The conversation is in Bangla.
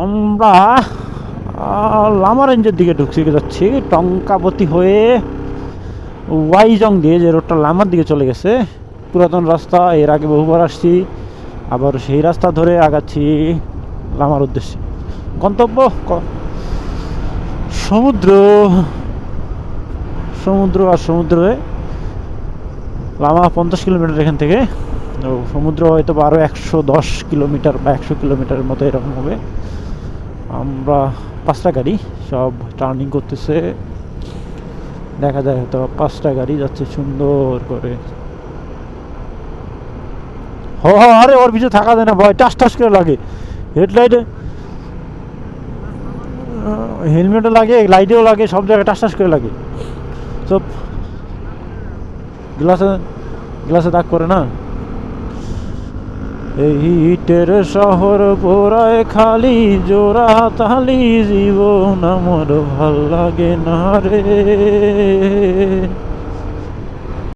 আমরা লামা রেঞ্জের দিকে ঢুকছি যাচ্ছি টঙ্কাপতি হয়ে ওয়াইজং দিয়ে, যে রোডটা লামার দিকে চলে গেছে, পুরাতন রাস্তা। এর আগে বহুবার আসছি, আবার সেই রাস্তা ধরে আগাচ্ছি লামার উদ্দেশ্যে। গন্তব্য সমুদ্র। সমুদ্র আর সমুদ্রে লামা 50 কিলোমিটার এখান থেকে, তো সমুদ্র হয়তো বা আরও 110 কিলোমিটার বা 100 কিলোমিটারের মতো এরকম হবে। আমরা 5টা গাড়ি সব টার্নিং করতেছে, দেখা যায় হয়তো 5টা গাড়ি যাচ্ছে সুন্দর করে। আরে ওর পিছনে থাকা যায় না, ভয় টাস টাস করে লাগে। হেডলাইটে হেলমেটও লাগে, লাইটেও লাগে, সব জায়গায় টাস টাস করে লাগে। সব গ্লাসে গ্লাসে দাগ করে না। এই ইটের শহর পোড়ায় খালি, জোড়া তালি জীবন আমার ভাল লাগে না রে।